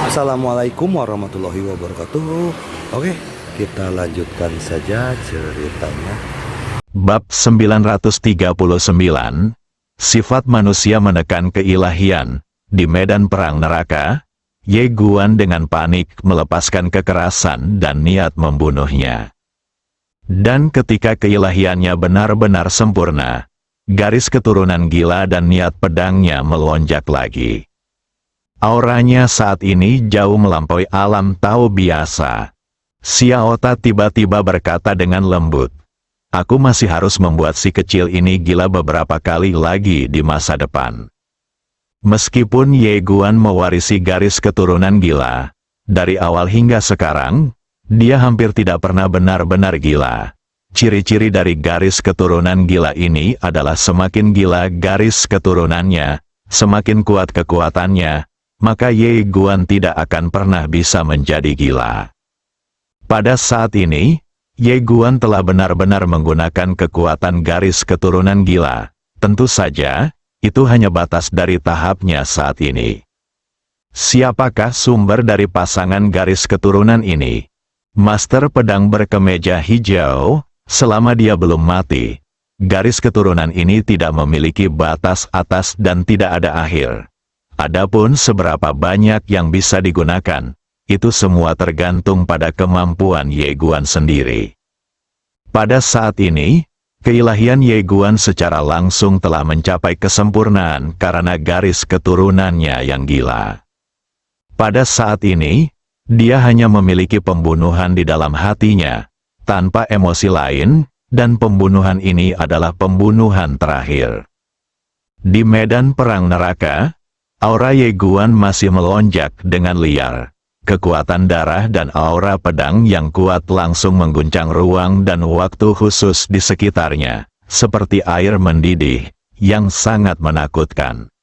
Assalamualaikum warahmatullahi wabarakatuh. Oke, kita lanjutkan saja ceritanya. Bab 939, Sifat Manusia Menekan Keilahian. Di medan perang neraka, Ye Guan dengan panik melepaskan kekerasan dan niat membunuhnya. Dan ketika keilahiannya benar-benar sempurna, garis keturunan gila dan niat pedangnya melonjak lagi. Auranya saat ini jauh melampaui alam tahu biasa. Xiaota tiba-tiba berkata dengan lembut, "Aku masih harus membuat si kecil ini gila beberapa kali lagi di masa depan." Meskipun Ye Guan mewarisi garis keturunan gila, dari awal hingga sekarang, dia hampir tidak pernah benar-benar gila. Ciri-ciri dari garis keturunan gila ini adalah semakin gila garis keturunannya, semakin kuat kekuatannya, maka Ye Guan tidak akan pernah bisa menjadi gila. Pada saat ini, Ye Guan telah benar-benar menggunakan kekuatan garis keturunan gila. Tentu saja, itu hanya batas dari tahapnya saat ini. Siapakah sumber dari pasangan garis keturunan ini? Master pedang berkemeja hijau, selama dia belum mati, garis keturunan ini tidak memiliki batas atas dan tidak ada akhir. Adapun seberapa banyak yang bisa digunakan, itu semua tergantung pada kemampuan Ye Guan sendiri. Pada saat ini, keilahian Ye Guan secara langsung telah mencapai kesempurnaan karena garis keturunannya yang gila. Pada saat ini, dia hanya memiliki pembunuhan di dalam hatinya, tanpa emosi lain, dan pembunuhan ini adalah pembunuhan terakhir. Di medan perang neraka, aura Ye Guan masih melonjak dengan liar. Kekuatan darah dan aura pedang yang kuat langsung mengguncang ruang dan waktu khusus di sekitarnya, seperti air mendidih, yang sangat menakutkan.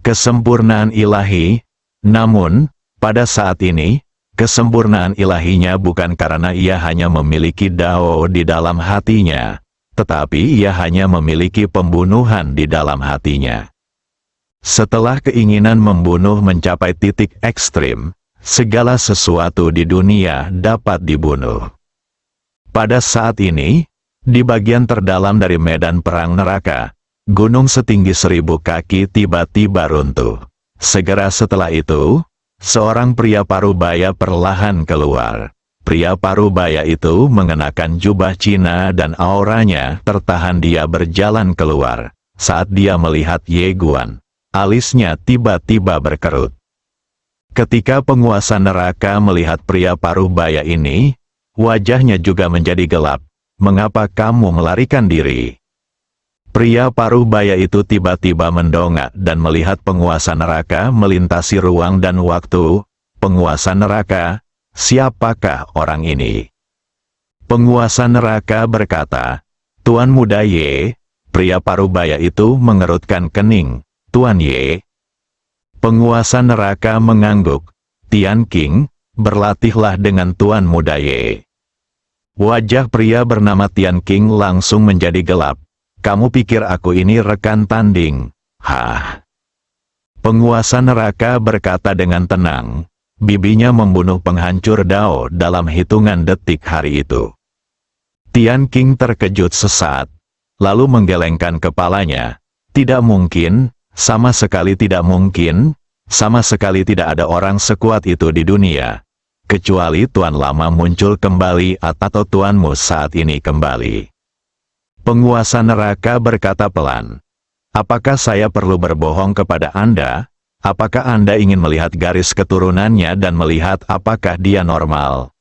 Kesempurnaan ilahi, namun, pada saat ini, kesempurnaan ilahinya bukan karena ia hanya memiliki Dao di dalam hatinya, tetapi ia hanya memiliki pembunuhan di dalam hatinya. Setelah keinginan membunuh mencapai titik ekstrim, segala sesuatu di dunia dapat dibunuh. Pada saat ini, di bagian terdalam dari medan perang neraka, gunung setinggi 1000 kaki tiba-tiba runtuh. Segera setelah itu, seorang pria parubaya perlahan keluar. Pria parubaya itu mengenakan jubah Cina dan auranya tertahan. Dia berjalan keluar. Saat dia melihat Ye Guan, alisnya tiba-tiba berkerut. Ketika penguasa neraka melihat pria parubaya ini, wajahnya juga menjadi gelap. "Mengapa kamu melarikan diri?" Pria parubaya itu tiba-tiba mendongak dan melihat penguasa neraka melintasi ruang dan waktu. Penguasa neraka, siapakah orang ini? Penguasa neraka berkata, "Tuan Muda Ye." Pria parubaya itu mengerutkan kening. "Tuan Ye." Penguasa neraka mengangguk. "Tian Qing, berlatihlah dengan Tuan Muda Ye." Wajah pria bernama Tian Qing langsung menjadi gelap. "Kamu pikir aku ini rekan tanding? Hah?" Penguasa neraka berkata dengan tenang. Bibinya membunuh penghancur Dao dalam hitungan detik hari itu. Tian Qing terkejut sesaat, lalu menggelengkan kepalanya. "Tidak mungkin, sama sekali tidak mungkin, sama sekali tidak ada orang sekuat itu di dunia. Kecuali Tuan Lama muncul kembali atau Tuanmu saat ini kembali." Penguasa neraka berkata pelan, "Apakah saya perlu berbohong kepada Anda? Apakah Anda ingin melihat garis keturunannya dan melihat apakah dia normal?"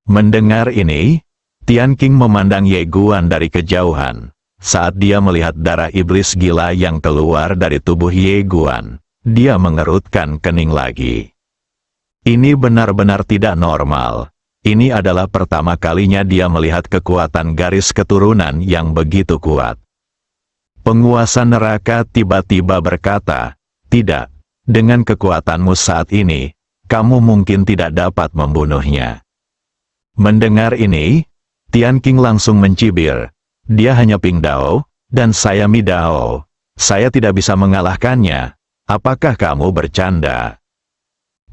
Mendengar ini, Tian Qing memandang Ye Guan dari kejauhan. Saat dia melihat darah iblis gila yang keluar dari tubuh Ye Guan, dia mengerutkan kening lagi. Ini benar-benar tidak normal. Ini adalah pertama kalinya dia melihat kekuatan garis keturunan yang begitu kuat. Penguasa neraka tiba-tiba berkata, "Tidak, dengan kekuatanmu saat ini, kamu mungkin tidak dapat membunuhnya." Mendengar ini, Tian Qing langsung mencibir. "Dia hanya Ping Dao, dan saya Mi Dao. Saya tidak bisa mengalahkannya. Apakah kamu bercanda?"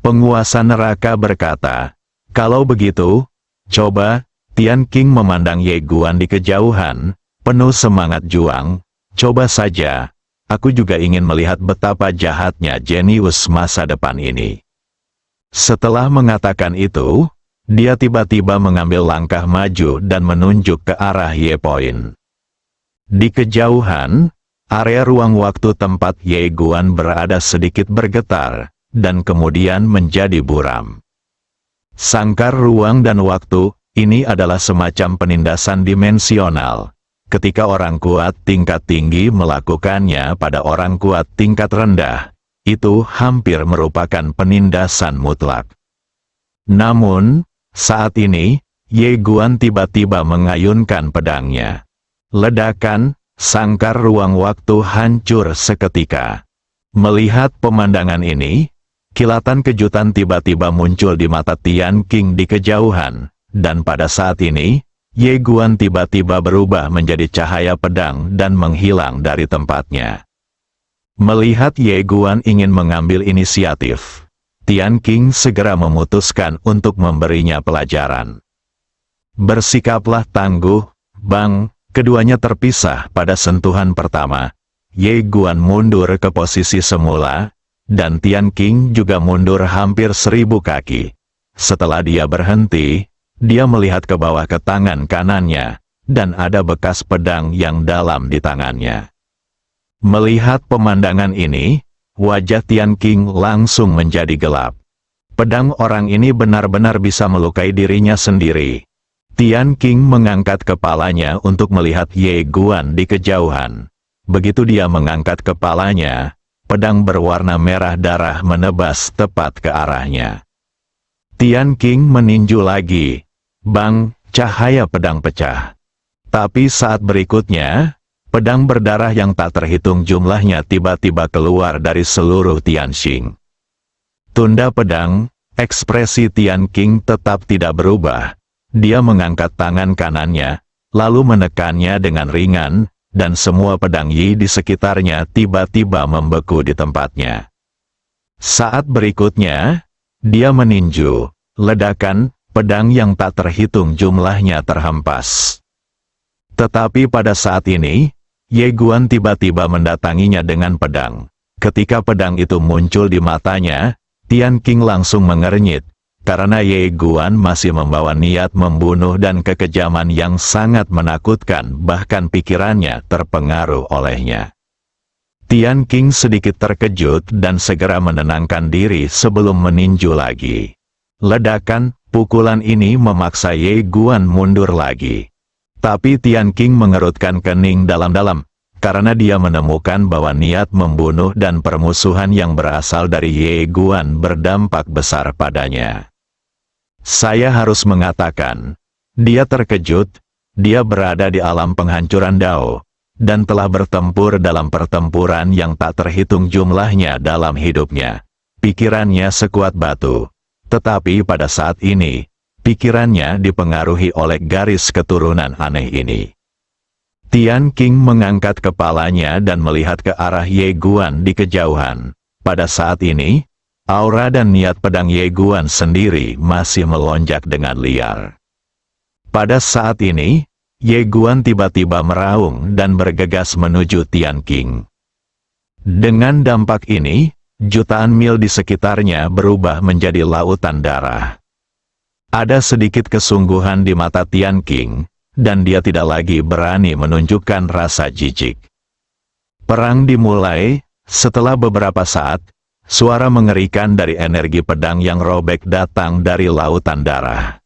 Penguasa neraka berkata, "Kalau begitu, coba." Tian Qing memandang Ye Guan di kejauhan, penuh semangat juang. "Coba saja, aku juga ingin melihat betapa jahatnya jenius masa depan ini." Setelah mengatakan itu, dia tiba-tiba mengambil langkah maju dan menunjuk ke arah Ye Point. Di kejauhan, area ruang waktu tempat Ye Guan berada sedikit bergetar, dan kemudian menjadi buram. Sangkar ruang dan waktu ini adalah semacam penindasan dimensional. Ketika orang kuat tingkat tinggi melakukannya pada orang kuat tingkat rendah, itu hampir merupakan penindasan mutlak. Namun, saat ini, Ye Guan tiba-tiba mengayunkan pedangnya. Ledakan, sangkar ruang waktu hancur seketika. Melihat pemandangan ini, kilatan kejutan tiba-tiba muncul di mata Tian Qing di kejauhan, dan pada saat ini, Ye Guan tiba-tiba berubah menjadi cahaya pedang dan menghilang dari tempatnya. Melihat Ye Guan ingin mengambil inisiatif, Tian Qing segera memutuskan untuk memberinya pelajaran. "Bersikaplah tangguh, Bang." Keduanya terpisah pada sentuhan pertama. Ye Guan mundur ke posisi semula, dan Tian Qing juga mundur hampir 1000 kaki. Setelah dia berhenti, dia melihat ke bawah ke tangan kanannya, dan ada bekas pedang yang dalam di tangannya. Melihat pemandangan ini, wajah Tian Qing langsung menjadi gelap. Pedang orang ini benar-benar bisa melukai dirinya sendiri. Tian Qing mengangkat kepalanya untuk melihat Ye Guan di kejauhan. Begitu dia mengangkat kepalanya, pedang berwarna merah darah menebas tepat ke arahnya. Tian Qing meninju lagi. Bang, cahaya pedang pecah. Tapi saat berikutnya, pedang berdarah yang tak terhitung jumlahnya tiba-tiba keluar dari seluruh Tian Qing. Tunda pedang, ekspresi Tian Qing tetap tidak berubah. Dia mengangkat tangan kanannya, lalu menekannya dengan ringan, dan semua pedang Yi di sekitarnya tiba-tiba membeku di tempatnya. Saat berikutnya, dia meninju. Ledakan, pedang yang tak terhitung jumlahnya terhempas. Tetapi pada saat ini, Ye Guan tiba-tiba mendatanginya dengan pedang. Ketika pedang itu muncul di matanya, Tian Qing langsung mengernyit, karena Ye Guan masih membawa niat membunuh dan kekejaman yang sangat menakutkan, bahkan pikirannya terpengaruh olehnya. Tian Qing sedikit terkejut dan segera menenangkan diri sebelum meninju lagi. Ledakan, pukulan ini memaksa Ye Guan mundur lagi. Tapi Tian Qing mengerutkan kening dalam-dalam, karena dia menemukan bahwa niat membunuh dan permusuhan yang berasal dari Ye Guan berdampak besar padanya. Saya harus mengatakan, dia terkejut, dia berada di alam penghancuran Dao, dan telah bertempur dalam pertempuran yang tak terhitung jumlahnya dalam hidupnya. Pikirannya sekuat batu. Tetapi pada saat ini, pikirannya dipengaruhi oleh garis keturunan aneh ini. Tian Qing mengangkat kepalanya dan melihat ke arah Ye Guan di kejauhan. Pada saat ini, aura dan niat pedang Ye Guan sendiri masih melonjak dengan liar. Pada saat ini, Ye Guan tiba-tiba meraung dan bergegas menuju Tian Qing. Dengan dampak ini, jutaan mil di sekitarnya berubah menjadi lautan darah. Ada sedikit kesungguhan di mata Tian Qing, dan dia tidak lagi berani menunjukkan rasa jijik. Perang dimulai. Setelah beberapa saat, suara mengerikan dari energi pedang yang robek datang dari lautan darah.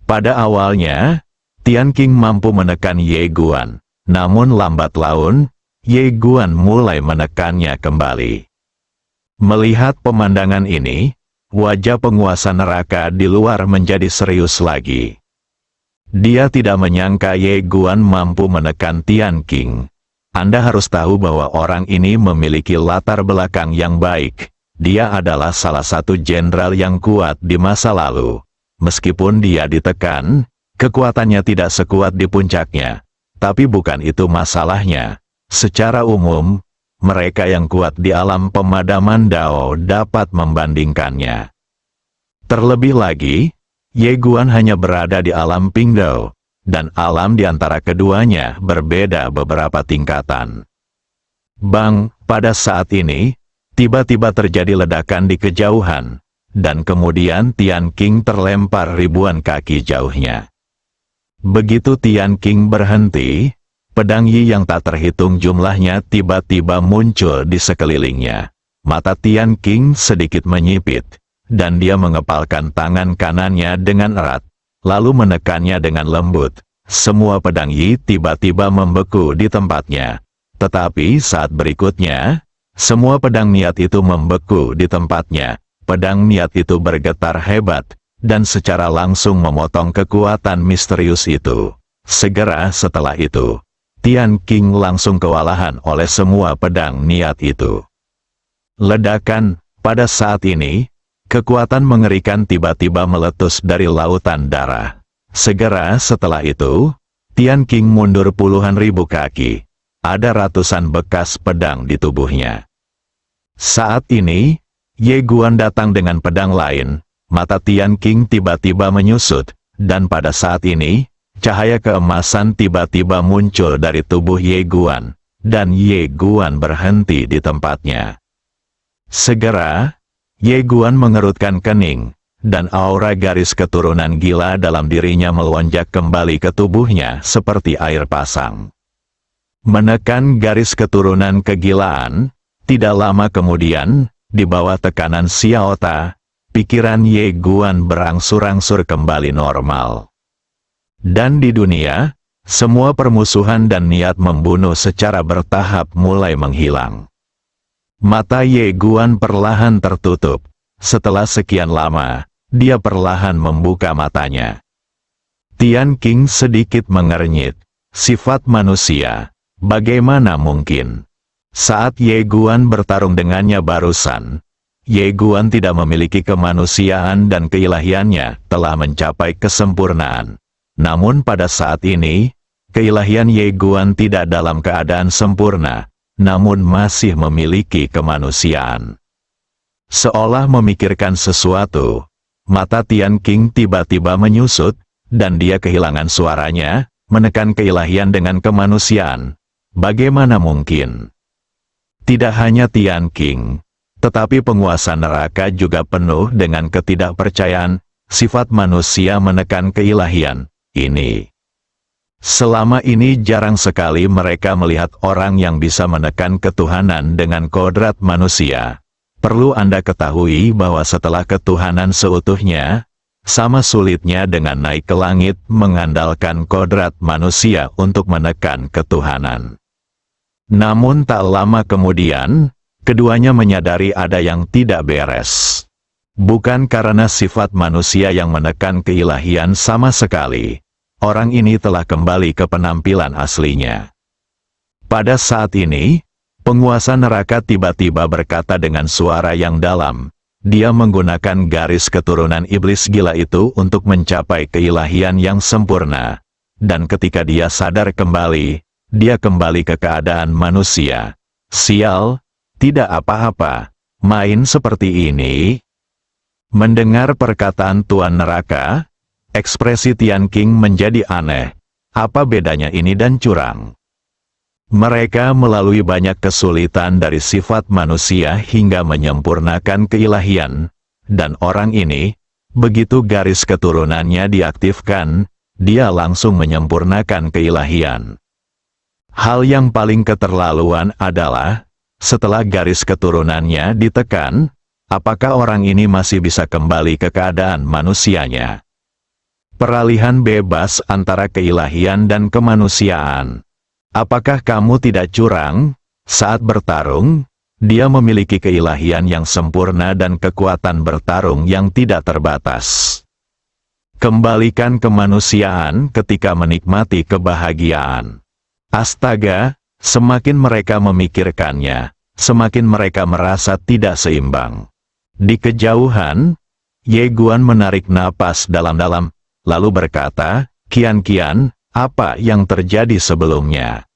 Pada awalnya, Tian Qing mampu menekan Ye Guan, namun lambat laun, Ye Guan mulai menekannya kembali. Melihat pemandangan ini, wajah penguasa neraka di luar menjadi serius lagi. Dia tidak menyangka Ye Guan mampu menekan Tian Qing. Anda harus tahu bahwa orang ini memiliki latar belakang yang baik. Dia adalah salah satu jenderal yang kuat di masa lalu. Meskipun dia ditekan, kekuatannya tidak sekuat di puncaknya. Tapi bukan itu masalahnya. Secara umum, mereka yang kuat di alam pemadaman Dao dapat membandingkannya. Terlebih lagi, Ye Guan hanya berada di alam Pingdao, dan alam di antara keduanya berbeda beberapa tingkatan. Bang, pada saat ini, tiba-tiba terjadi ledakan di kejauhan, dan kemudian Tian Qing terlempar ribuan kaki jauhnya. Begitu Tian Qing berhenti, pedang Yi yang tak terhitung jumlahnya tiba-tiba muncul di sekelilingnya. Mata Tian Qing sedikit menyipit, dan dia mengepalkan tangan kanannya dengan erat, lalu menekannya dengan lembut. Semua pedang Yi tiba-tiba membeku di tempatnya. Tetapi saat berikutnya, semua pedang niat itu membeku di tempatnya. Pedang niat itu bergetar hebat, dan secara langsung memotong kekuatan misterius itu. Segera setelah itu, Tian Qing langsung kewalahan oleh semua pedang niat itu. Ledakan, pada saat ini, kekuatan mengerikan tiba-tiba meletus dari lautan darah. Segera setelah itu, Tian Qing mundur puluhan ribu kaki. Ada ratusan bekas pedang di tubuhnya. Saat ini, Ye Guan datang dengan pedang lain. Mata Tian Qing tiba-tiba menyusut, dan pada saat ini, cahaya keemasan tiba-tiba muncul dari tubuh Ye Guan, dan Ye Guan berhenti di tempatnya. Segera, Ye Guan mengerutkan kening, dan aura garis keturunan gila dalam dirinya melonjak kembali ke tubuhnya seperti air pasang. Menekan garis keturunan kegilaan, tidak lama kemudian, di bawah tekanan Xiao Ta, pikiran Ye Guan berangsur-angsur kembali normal. Dan di dunia, semua permusuhan dan niat membunuh secara bertahap mulai menghilang. Mata Ye Guan perlahan tertutup. Setelah sekian lama, dia perlahan membuka matanya. Tian Qing sedikit mengernyit. Sifat manusia, bagaimana mungkin? Saat Ye Guan bertarung dengannya barusan, Ye Guan tidak memiliki kemanusiaan dan keilahiannya telah mencapai kesempurnaan. Namun pada saat ini, keilahian Ye Guan tidak dalam keadaan sempurna, namun masih memiliki kemanusiaan. Seolah memikirkan sesuatu, mata Tian Qing tiba-tiba menyusut, dan dia kehilangan suaranya, menekan keilahian dengan kemanusiaan. Bagaimana mungkin? Tidak hanya Tian Qing, tetapi penguasa neraka juga penuh dengan ketidakpercayaan. Sifat manusia menekan keilahian ini. Selama ini jarang sekali mereka melihat orang yang bisa menekan ketuhanan dengan kodrat manusia. Perlu Anda ketahui bahwa setelah ketuhanan seutuhnya, sama sulitnya dengan naik ke langit mengandalkan kodrat manusia untuk menekan ketuhanan. Namun tak lama kemudian, keduanya menyadari ada yang tidak beres. Bukan karena sifat manusia yang menekan keilahian sama sekali. Orang ini telah kembali ke penampilan aslinya. Pada saat ini, penguasa neraka tiba-tiba berkata dengan suara yang dalam. Dia menggunakan garis keturunan iblis gila itu untuk mencapai keilahian yang sempurna. Dan ketika dia sadar kembali, dia kembali ke keadaan manusia. Sial, tidak apa-apa, main seperti ini. Mendengar perkataan Tuan Neraka, ekspresi Tian Qing menjadi aneh. Apa bedanya ini dan curang? Mereka melalui banyak kesulitan dari sifat manusia hingga menyempurnakan keilahian, dan orang ini, begitu garis keturunannya diaktifkan, dia langsung menyempurnakan keilahian. Hal yang paling keterlaluan adalah, setelah garis keturunannya ditekan, apakah orang ini masih bisa kembali ke keadaan manusianya? Peralihan bebas antara keilahian dan kemanusiaan. Apakah kamu tidak curang? Saat bertarung, dia memiliki keilahian yang sempurna dan kekuatan bertarung yang tidak terbatas. Kembalikan kemanusiaan ketika menikmati kebahagiaan. Astaga, semakin mereka memikirkannya, semakin mereka merasa tidak seimbang. Di kejauhan, Ye Guan menarik napas dalam-dalam, lalu berkata, "Kian-kian, apa yang terjadi sebelumnya?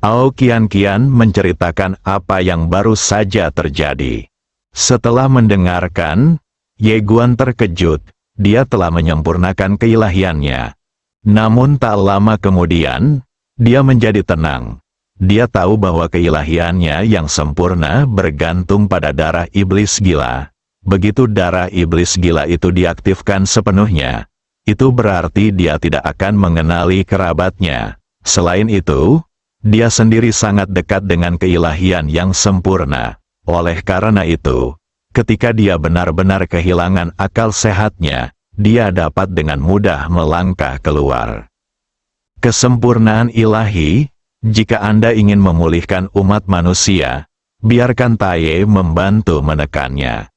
Ao kian-kian menceritakan apa yang baru saja terjadi. Setelah mendengarkan, Ye Guan terkejut, dia telah menyempurnakan keilahiannya. Namun tak lama kemudian, dia menjadi tenang. Dia tahu bahwa keilahiannya yang sempurna bergantung pada darah iblis gila. Begitu darah iblis gila itu diaktifkan sepenuhnya, itu berarti dia tidak akan mengenali kerabatnya. Selain itu, dia sendiri sangat dekat dengan keilahian yang sempurna. Oleh karena itu, ketika dia benar-benar kehilangan akal sehatnya, dia dapat dengan mudah melangkah keluar. Kesempurnaan ilahi. Jika Anda ingin memulihkan umat manusia, biarkan Taye membantu menekannya.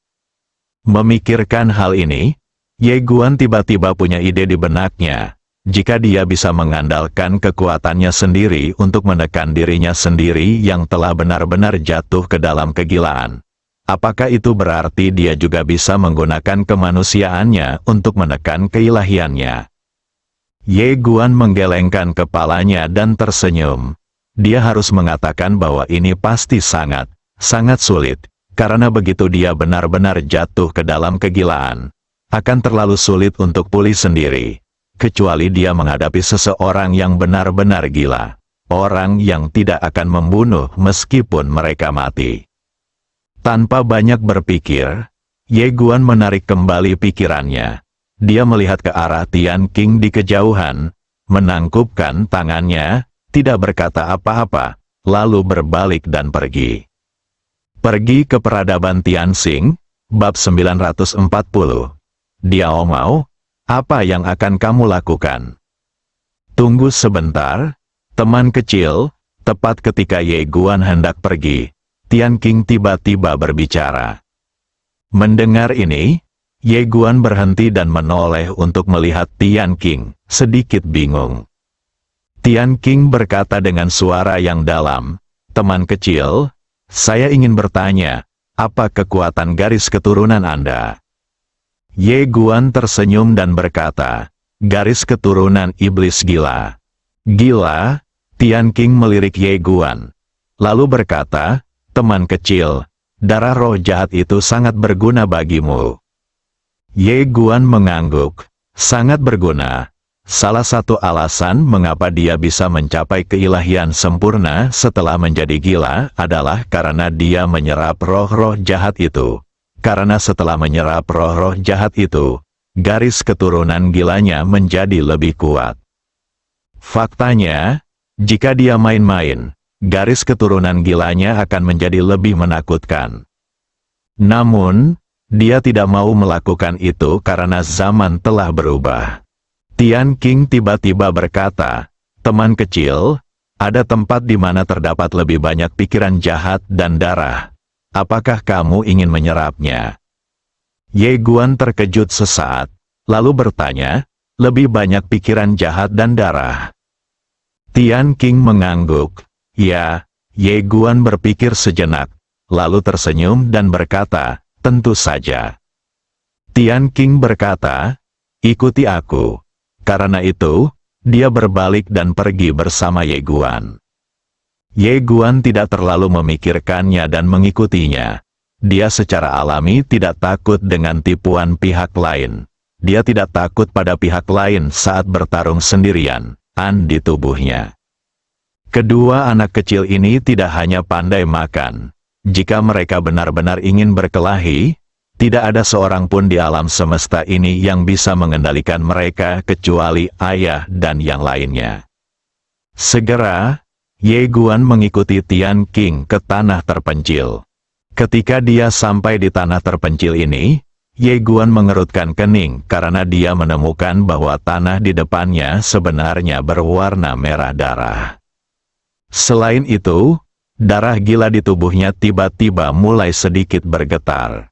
Memikirkan hal ini, Ye Guan tiba-tiba punya ide di benaknya. Jika dia bisa mengandalkan kekuatannya sendiri untuk menekan dirinya sendiri yang telah benar-benar jatuh ke dalam kegilaan, apakah itu berarti dia juga bisa menggunakan kemanusiaannya untuk menekan keilahiannya? Ye Guan menggelengkan kepalanya dan tersenyum. Dia harus mengatakan bahwa ini pasti sangat sulit, karena begitu dia benar-benar jatuh ke dalam kegilaan, akan terlalu sulit untuk pulih sendiri, kecuali dia menghadapi seseorang yang benar-benar gila, orang yang tidak akan membunuh meskipun mereka mati. Tanpa banyak berpikir, Ye Guan menarik kembali pikirannya. Dia melihat ke arah Tian Qing di kejauhan, menangkupkan tangannya, tidak berkata apa-apa, lalu berbalik dan pergi. Pergi ke peradaban Tianxing, bab 940. Diao Mao, apa yang akan kamu lakukan? Tunggu sebentar, teman kecil. Tepat ketika Ye Guan hendak pergi, Tian Qing tiba-tiba berbicara. Mendengar ini, Ye Guan berhenti dan menoleh untuk melihat Tian Qing, sedikit bingung. Tian Qing berkata dengan suara yang dalam, "Teman kecil, saya ingin bertanya, apa kekuatan garis keturunan Anda?" Ye Guan tersenyum dan berkata, "Garis keturunan iblis gila." "Gila?" Tian Qing melirik Ye Guan, lalu berkata, "Teman kecil, darah roh jahat itu sangat berguna bagimu." Ye Guan mengangguk, "Sangat berguna. Salah satu alasan mengapa dia bisa mencapai keilahian sempurna setelah menjadi gila adalah karena dia menyerap roh-roh jahat itu. Karena setelah menyerap roh-roh jahat itu, garis keturunan gilanya menjadi lebih kuat. Faktanya, jika dia main-main, garis keturunan gilanya akan menjadi lebih menakutkan. Namun, dia tidak mau melakukan itu karena zaman telah berubah." Tian Qing tiba-tiba berkata, "Teman kecil, ada tempat di mana terdapat lebih banyak pikiran jahat dan darah. Apakah kamu ingin menyerapnya?" Ye Guan terkejut sesaat, lalu bertanya, "Lebih banyak pikiran jahat dan darah?" Tian Qing mengangguk. "Ya." Ye Guan berpikir sejenak, lalu tersenyum dan berkata, "Tentu saja." Tian Qing berkata, "Ikuti aku." Karena itu, dia berbalik dan pergi bersama Ye Guan. Ye Guan tidak terlalu memikirkannya dan mengikutinya. Dia secara alami tidak takut dengan tipuan pihak lain. Dia tidak takut pada pihak lain saat bertarung sendirian, di tubuhnya. Kedua anak kecil ini tidak hanya pandai makan. Jika mereka benar-benar ingin berkelahi, tidak ada seorang pun di alam semesta ini yang bisa mengendalikan mereka kecuali ayah dan yang lainnya. Segera, Ye Guan mengikuti Tian Qing ke tanah terpencil. Ketika dia sampai di tanah terpencil ini, Ye Guan mengerutkan kening karena dia menemukan bahwa tanah di depannya sebenarnya berwarna merah darah. Selain itu, darah gila di tubuhnya tiba-tiba mulai sedikit bergetar.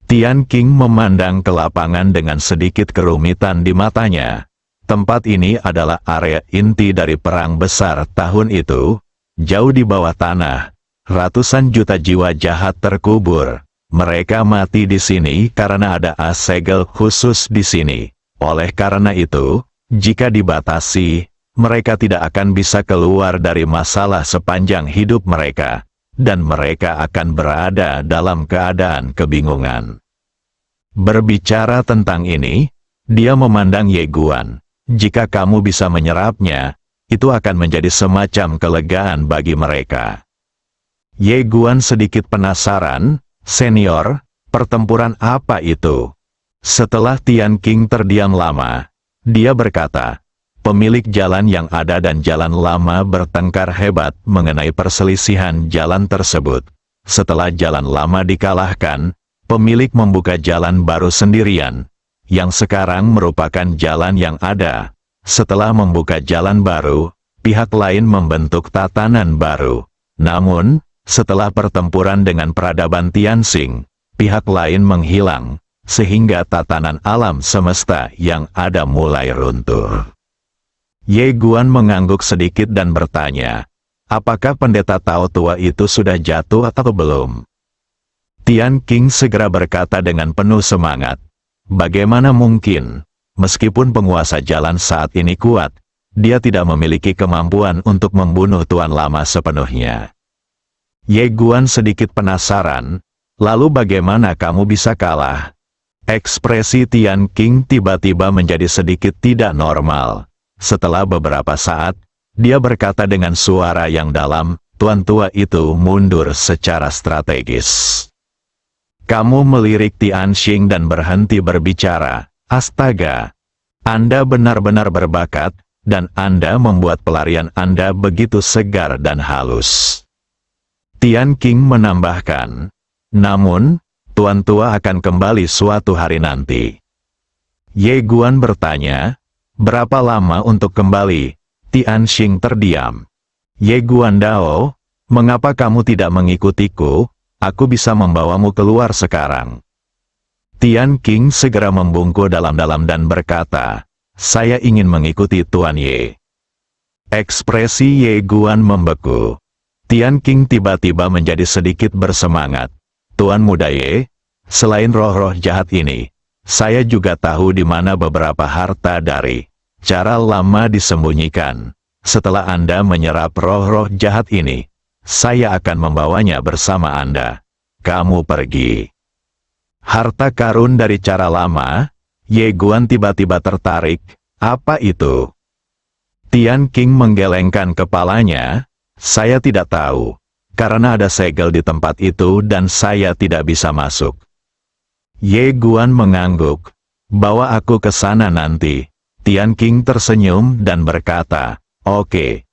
Tian Qing memandang ke lapangan dengan sedikit kerumitan di matanya. Tempat ini adalah area inti dari perang besar tahun itu. Jauh di bawah tanah, ratusan juta jiwa jahat terkubur. Mereka mati di sini karena ada segel khusus di sini. Oleh karena itu, jika dibatasi, mereka tidak akan bisa keluar dari masalah sepanjang hidup mereka, dan mereka akan berada dalam keadaan kebingungan. Berbicara tentang ini, dia memandang Ye Guan. Jika kamu bisa menyerapnya, itu akan menjadi semacam kelegaan bagi mereka. Ye Guan sedikit penasaran, "Senior, pertempuran apa itu?" Setelah Tian Qing terdiam lama, dia berkata, "Pemilik jalan yang ada dan jalan lama bertengkar hebat mengenai perselisihan jalan tersebut. Setelah jalan lama dikalahkan, pemilik membuka jalan baru sendirian, yang sekarang merupakan jalan yang ada. Setelah membuka jalan baru, pihak lain membentuk tatanan baru. Namun, setelah pertempuran dengan peradaban Tianxing, pihak lain menghilang, sehingga tatanan alam semesta yang ada mulai runtuh." Ye Guan mengangguk sedikit dan bertanya, "Apakah pendeta Tao tua itu sudah jatuh atau belum?" Tian Qing segera berkata dengan penuh semangat, "Bagaimana mungkin? Meskipun penguasa jalan saat ini kuat, dia tidak memiliki kemampuan untuk membunuh Tuan Lama sepenuhnya." Ye Guan sedikit penasaran, "Lalu bagaimana kamu bisa kalah?" Ekspresi Tian Qing tiba-tiba menjadi sedikit tidak normal. Setelah beberapa saat, dia berkata dengan suara yang dalam, "Tuan tua itu mundur secara strategis." Kamu melirik Tianxing dan berhenti berbicara. Astaga! Anda benar-benar berbakat, dan Anda membuat pelarian Anda begitu segar dan halus. Tian Qing menambahkan, "Namun, Tuan tua akan kembali suatu hari nanti." Ye Guan bertanya, "Berapa lama untuk kembali?" Tianxing terdiam. "Ye Guan Dao, mengapa kamu tidak mengikutiku? Aku bisa membawamu keluar sekarang." Tian Qing segera membungkuk dalam-dalam dan berkata, "Saya ingin mengikuti Tuan Ye." Ekspresi Ye Guan membeku. Tian Qing tiba-tiba menjadi sedikit bersemangat. "Tuan Muda Ye, selain roh-roh jahat ini, saya juga tahu di mana beberapa harta dari cara lama disembunyikan. Setelah Anda menyerap roh-roh jahat ini, saya akan membawanya bersama Anda. Kamu pergi." Harta karun dari cara lama? Ye Guan tiba-tiba tertarik. "Apa itu?" Tian Qing menggelengkan kepalanya. "Saya tidak tahu, karena ada segel di tempat itu dan saya tidak bisa masuk." Ye Guan mengangguk. "Bawa aku ke sana nanti." Tian Qing tersenyum dan berkata, Oke.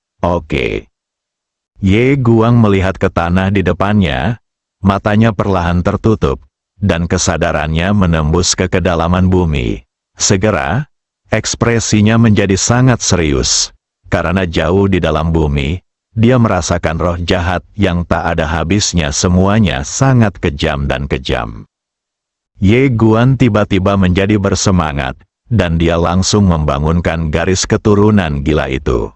Ye Guan melihat ke tanah di depannya, matanya perlahan tertutup, dan kesadarannya menembus ke kedalaman bumi. Segera, ekspresinya menjadi sangat serius, karena jauh di dalam bumi, dia merasakan roh jahat yang tak ada habisnya, semuanya sangat kejam dan kejam. Ye Guan tiba-tiba menjadi bersemangat, dan dia langsung membangunkan garis keturunan gila itu.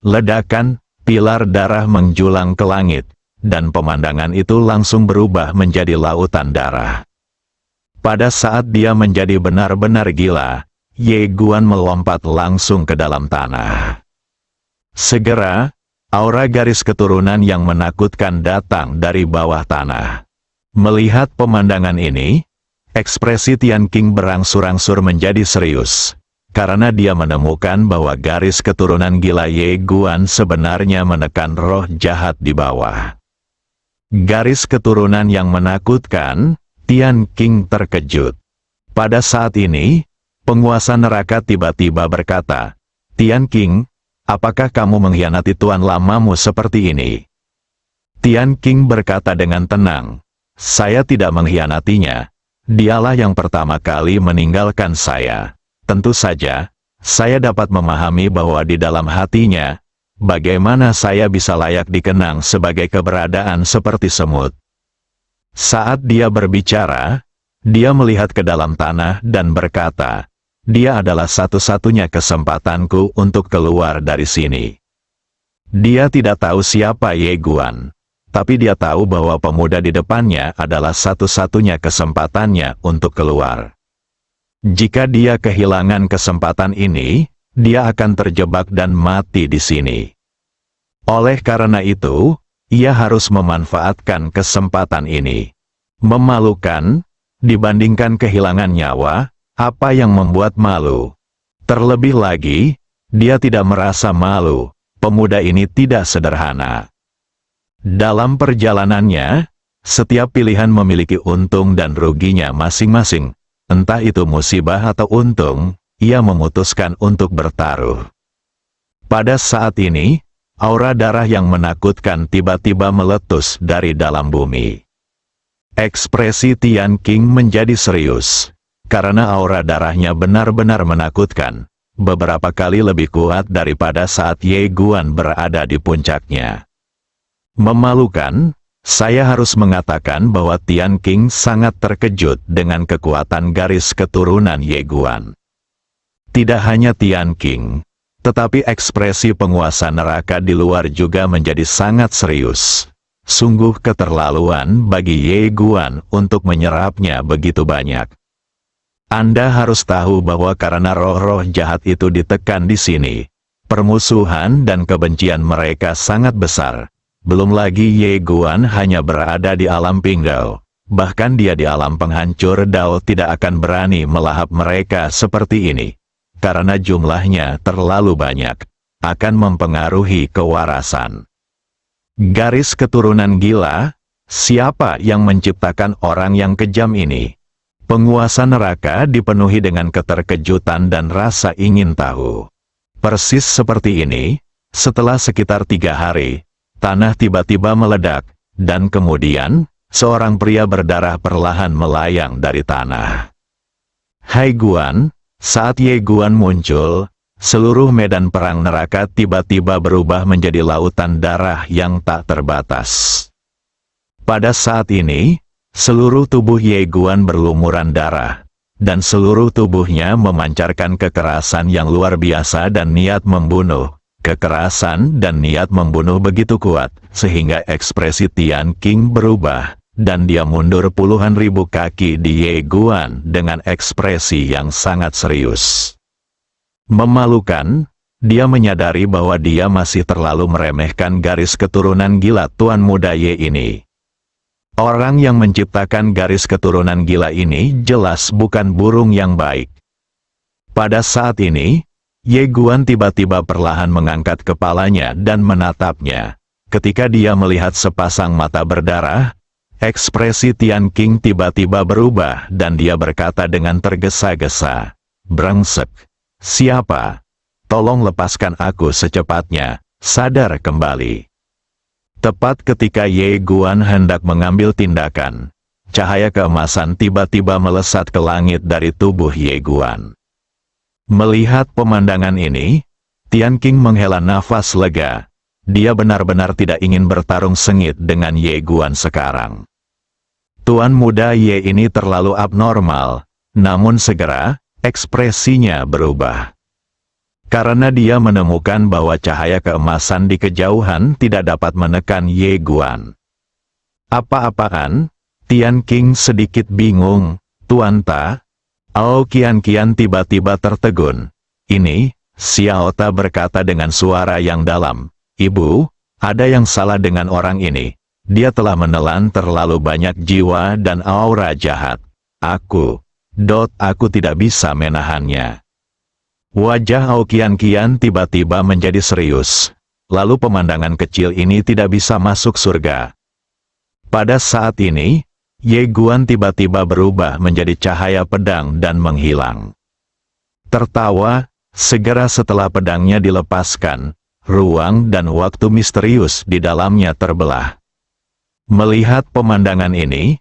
Ledakan, pilar darah menjulang ke langit, dan pemandangan itu langsung berubah menjadi lautan darah. Pada saat dia menjadi benar-benar gila, Ye Guan melompat langsung ke dalam tanah. Segera, aura garis keturunan yang menakutkan datang dari bawah tanah. Melihat pemandangan ini, ekspresi Tian Qing berangsur-angsur menjadi serius, karena dia menemukan bahwa garis keturunan gila Ye Guan sebenarnya menekan roh jahat di bawah. Garis keturunan yang menakutkan, Tian Qing terkejut. Pada saat ini, penguasa neraka tiba-tiba berkata, "Tian Qing, apakah kamu mengkhianati tuan lamamu seperti ini?" Tian Qing berkata dengan tenang, "Saya tidak mengkhianatinya. Dialah yang pertama kali meninggalkan saya. Tentu saja, saya dapat memahami bahwa di dalam hatinya, bagaimana saya bisa layak dikenang sebagai keberadaan seperti semut." Saat dia berbicara, dia melihat ke dalam tanah dan berkata, "Dia adalah satu-satunya kesempatanku untuk keluar dari sini." Dia tidak tahu siapa Ye Guan, tapi dia tahu bahwa pemuda di depannya adalah satu-satunya kesempatannya untuk keluar. Jika dia kehilangan kesempatan ini, dia akan terjebak dan mati di sini. Oleh karena itu, ia harus memanfaatkan kesempatan ini. Memalukan, dibandingkan kehilangan nyawa, apa yang membuat malu? Terlebih lagi, dia tidak merasa malu. Pemuda ini tidak sederhana. Dalam perjalanannya, setiap pilihan memiliki untung dan ruginya masing-masing. Entah itu musibah atau untung, ia memutuskan untuk bertaruh. Pada saat ini, aura darah yang menakutkan tiba-tiba meletus dari dalam bumi. Ekspresi Tian Qing menjadi serius, karena aura darahnya benar-benar menakutkan, beberapa kali lebih kuat daripada saat Ye Guan berada di puncaknya. Memalukan, saya harus mengatakan bahwa Tian Qing sangat terkejut dengan kekuatan garis keturunan Ye Guan. Tidak hanya Tian Qing, tetapi ekspresi penguasa neraka di luar juga menjadi sangat serius. Sungguh keterlaluan bagi Ye Guan untuk menyerapnya begitu banyak. Anda harus tahu bahwa karena roh-roh jahat itu ditekan di sini, permusuhan dan kebencian mereka sangat besar. Belum lagi Ye Guan hanya berada di alam Pingdao. Bahkan dia di alam penghancur Dao tidak akan berani melahap mereka seperti ini. Karena jumlahnya terlalu banyak, akan mempengaruhi kewarasan. Garis keturunan gila, siapa yang menciptakan orang yang kejam ini? Penguasa neraka dipenuhi dengan keterkejutan dan rasa ingin tahu. Persis seperti ini, setelah sekitar 3 hari, tanah tiba-tiba meledak, dan kemudian, seorang pria berdarah perlahan melayang dari tanah. Hai Guan, saat Ye Guan muncul, seluruh medan perang neraka tiba-tiba berubah menjadi lautan darah yang tak terbatas. Pada saat ini, seluruh tubuh Ye Guan berlumuran darah, dan seluruh tubuhnya memancarkan kekerasan yang luar biasa dan niat membunuh. Kekerasan dan niat membunuh begitu kuat, sehingga ekspresi Tian Qing berubah, dan dia mundur puluhan ribu kaki di Ye Guan dengan ekspresi yang sangat serius. Memalukan, dia menyadari bahwa dia masih terlalu meremehkan garis keturunan gila Tuan Muda Ye ini. Orang yang menciptakan garis keturunan gila ini jelas bukan burung yang baik. Pada saat ini, Ye Guan tiba-tiba perlahan mengangkat kepalanya dan menatapnya. Ketika dia melihat sepasang mata berdarah, ekspresi Tian Qing tiba-tiba berubah dan dia berkata dengan tergesa-gesa, "Brengsek, siapa? Tolong lepaskan aku secepatnya, sadar kembali." Tepat ketika Ye Guan hendak mengambil tindakan, cahaya keemasan tiba-tiba melesat ke langit dari tubuh Ye Guan. Melihat pemandangan ini, Tian Qing menghela nafas lega. Dia benar-benar tidak ingin bertarung sengit dengan Ye Guan sekarang. Tuan Muda Ye ini terlalu abnormal, namun segera, ekspresinya berubah. Karena dia menemukan bahwa cahaya keemasan di kejauhan tidak dapat menekan Ye Guan. Apa-apaan? Tian Qing sedikit bingung. Tuan Ta? Ao Qian tiba-tiba tertegun. Ini, Xiao Ta berkata dengan suara yang dalam. Ibu, ada yang salah dengan orang ini. Dia telah menelan terlalu banyak jiwa dan aura jahat. Aku tidak bisa menahannya. Wajah Ao Qian tiba-tiba menjadi serius. Lalu pemandangan kecil ini tidak bisa masuk surga. Pada saat ini, Ye Guan tiba-tiba berubah menjadi cahaya pedang dan menghilang. Tertawa, segera setelah pedangnya dilepaskan, ruang dan waktu misterius di dalamnya terbelah. Melihat pemandangan ini,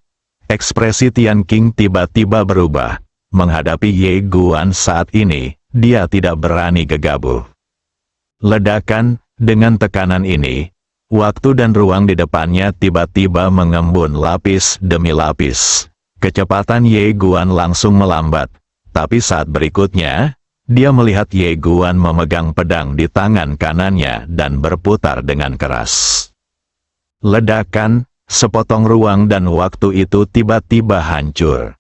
ekspresi Tian Qing tiba-tiba berubah. Menghadapi Ye Guan saat ini, dia tidak berani gegabah. Ledakan, dengan tekanan ini, waktu dan ruang di depannya tiba-tiba mengembun lapis demi lapis. Kecepatan Ye Guan langsung melambat, tapi saat berikutnya, dia melihat Ye Guan memegang pedang di tangan kanannya dan berputar dengan keras. Ledakan, sepotong ruang dan waktu itu tiba-tiba hancur.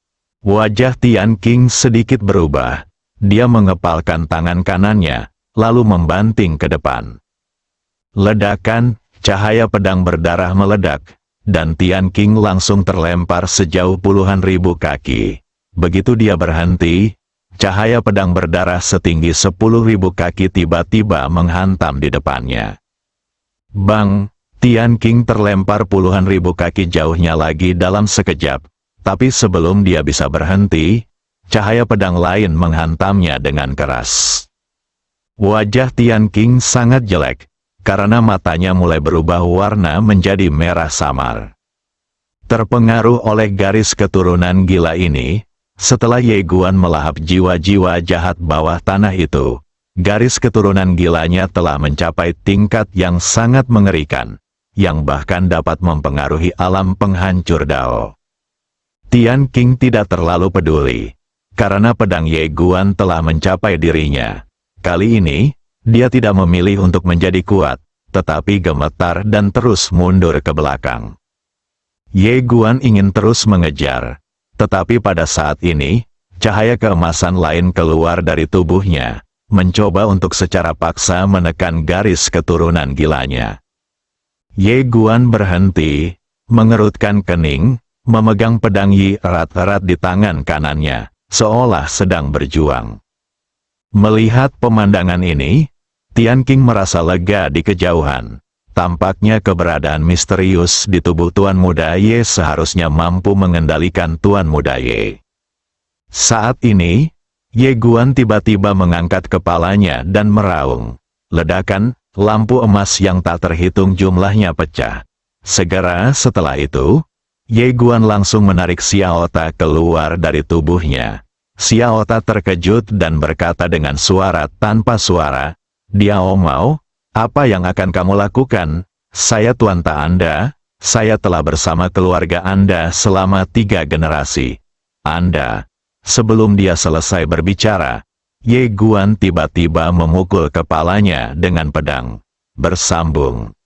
Wajah Tian Qing sedikit berubah. dia mengepalkan tangan kanannya, lalu membanting ke depan. Ledakan, cahaya pedang berdarah meledak, dan Tian Qing langsung terlempar sejauh puluhan ribu kaki. Begitu dia berhenti, cahaya pedang berdarah setinggi 10.000 kaki tiba-tiba menghantam di depannya. Bang! Tian Qing terlempar puluhan ribu kaki jauhnya lagi dalam sekejap, tapi sebelum dia bisa berhenti, cahaya pedang lain menghantamnya dengan keras. Wajah Tian Qing sangat jelek, karena matanya mulai berubah warna menjadi merah samar. Terpengaruh oleh garis keturunan gila ini, setelah Ye Guan melahap jiwa-jiwa jahat bawah tanah itu, garis keturunan gilanya telah mencapai tingkat yang sangat mengerikan, yang bahkan dapat mempengaruhi alam penghancur Dao. Tian Qing tidak terlalu peduli, karena pedang Ye Guan telah mencapai dirinya. Kali ini, dia tidak memilih untuk menjadi kuat, tetapi gemetar dan terus mundur ke belakang. Ye Guan ingin terus mengejar, tetapi pada saat ini, cahaya keemasan lain keluar dari tubuhnya, mencoba untuk secara paksa menekan garis keturunan gilanya. Ye Guan berhenti, mengerutkan kening, memegang pedang Yi erat-erat di tangan kanannya, seolah sedang berjuang. Melihat pemandangan ini, Tian Qing merasa lega di kejauhan. Tampaknya keberadaan misterius di tubuh Tuan Muda Ye seharusnya mampu mengendalikan Tuan Muda Ye. Saat ini, Ye Guan tiba-tiba mengangkat kepalanya dan meraung. Ledakan, lampu emas yang tak terhitung jumlahnya pecah. Segera setelah itu, Ye Guan langsung menarik Xiaota keluar dari tubuhnya. Xiaota terkejut dan berkata dengan suara tanpa suara, "Diao Mao, apa yang akan kamu lakukan? Saya tuanta Anda, saya telah bersama keluarga Anda selama 3 generasi. Anda." Sebelum dia selesai berbicara, Ye Guan tiba-tiba memukul kepalanya dengan pedang. Bersambung.